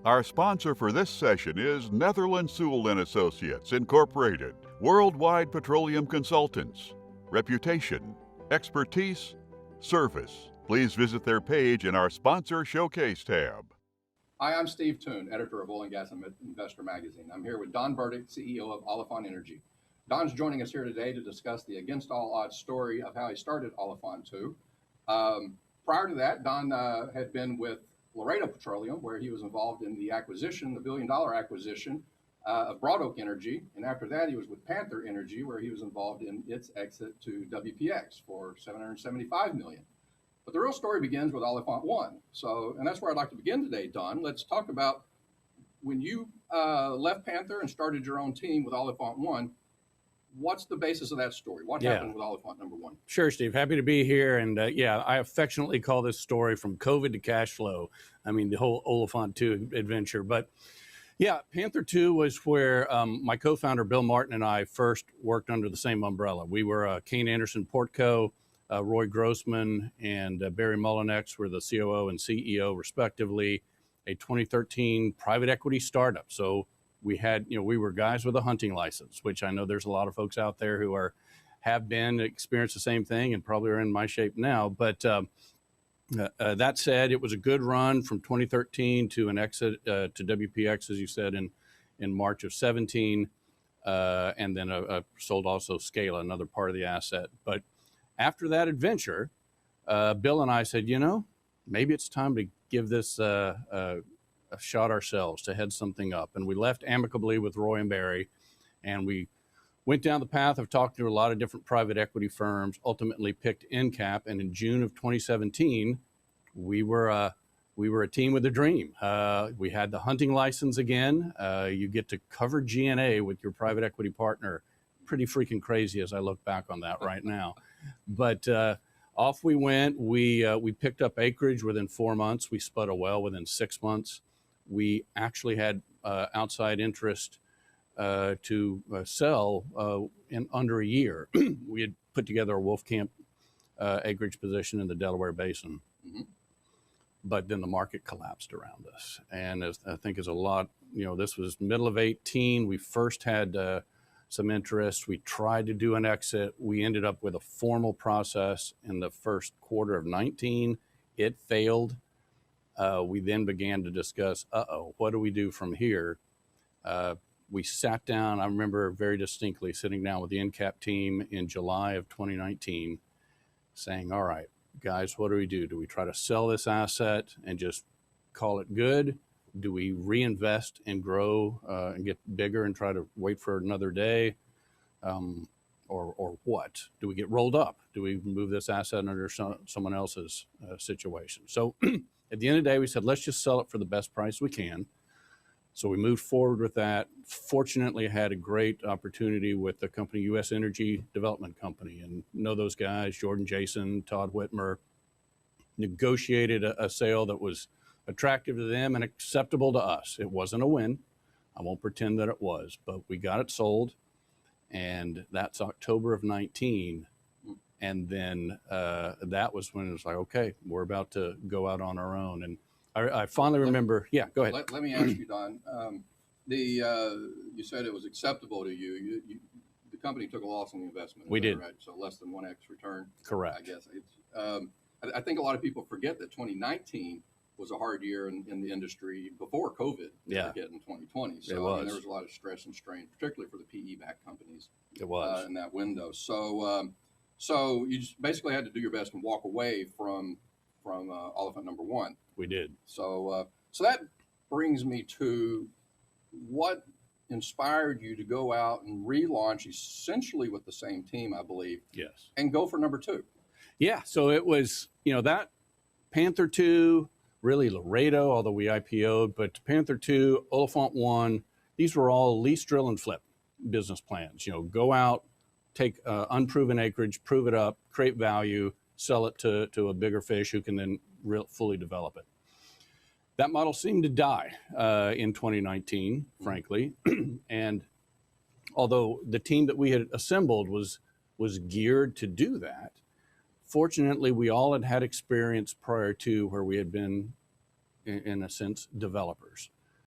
Our sponsor for this session is Netherland, Sewell & Associates, Incorporated, worldwide petroleum consultants. Reputation, expertise, service. Please visit their page in our Sponsor Showcase tab. Hi, I'm Steve Toon, editor of Oil and Gas Investor Magazine. I'm here with Don Burdick, CEO of Olifant Energy. Don's joining us here today to discuss the against all odds story of how he started Olifant 2. Prior to that, Don had been with Laredo Petroleum, where he was involved in the acquisition, the billion-dollar acquisition of Broad Oak Energy. And after that, he was with Panther Energy, where he was involved in its exit to WPX for $775 million. But the real story begins with Olifant 1. And that's where I'd like to begin today, Don. Let's talk about when you left Panther and started your own team with Olifant 1. What's the basis of that story? What happened with Olifant number 1? Sure, Steve. Happy to be here. And I affectionately call this story from COVID to cash flow. I mean, the whole Olifant 2 adventure. But yeah, Panther 2 was where my co-founder, Bill Martin, and I first worked under the same umbrella. We were Kane Anderson Portco. Roy Grossman and Barry Mullinex were the COO and CEO, respectively, a 2013 private equity startup. So we had, we were guys with a hunting license, which I know there's a lot of folks out there who have experienced the same thing and probably are in my shape now. But that said, it was a good run from 2013 to an exit to WPX, as you said, in March of 17, and then sold also Scala, another part of the asset. But after that adventure, Bill and I said, maybe it's time to give this a shot ourselves, to head something up. And we left amicably with Roy and Barry, and we went down the path of talking to a lot of different private equity firms, ultimately picked EnCap. And in June of 2017, we were a team with a dream. We had the hunting license again. You get to cover G&A with your private equity partner. Pretty freaking crazy as I look back on that right now. But off we went. We picked up acreage within 4 months. We spud a well within 6 months. We actually had outside interest to sell in under a year. We had put together a Wolfcamp acreage position in the Delaware Basin. Mm-hmm. But then the market collapsed around us. And I think as a lot, this was middle of 18. We first had some interest. We tried to do an exit. We ended up with a formal process in the first quarter of 19. It failed. We then began to discuss, what do we do from here? We sat down, I remember very distinctly sitting down with the EnCap team in July of 2019 saying, all right, guys, what do we do? Do we try to sell this asset and just call it good? Do we reinvest and grow and get bigger and try to wait for another day? Or what? Do we get rolled up? Do we move this asset under someone else's situation? So at the end of the day, we said, let's just sell it for the best price we can. So we moved forward with that. Fortunately, I had a great opportunity with the company, U.S. Energy Development Company, and know those guys, Jordan Jason, Todd Whitmer, negotiated a sale that was attractive to them and acceptable to us. It wasn't a win. I won't pretend that it was, but we got it sold, and that's October of 19. And then that was when it was like, okay, we're about to go out on our own. And I finally remember, go ahead. Let me ask you, Don, you said it was acceptable to you. The company took a loss on the investment. We did. Right? So less than 1x return. Correct. I guess. I think a lot of people forget that 2019 was a hard year in the industry before COVID hit in 2020. So it was. There was a lot of stress and strain, particularly for the PE-backed companies. It was. In that window. So you just basically had to do your best and walk away from Olifant number 1. We did. So that brings me to what inspired you to go out and relaunch essentially with the same team, I believe. Yes. And go for number 2. Yeah. So it was, that Panther 2, really Laredo, although we IPO'd, but Panther 2, Olifant 1, these were all lease, drill, and flip business plans. Go out, take unproven acreage, prove it up, create value, sell it to a bigger fish who can then fully develop it. That model seemed to die in 2019, frankly. And although the team that we had assembled was geared to do that, fortunately, we all had experience prior to where we had been, in a sense, developers.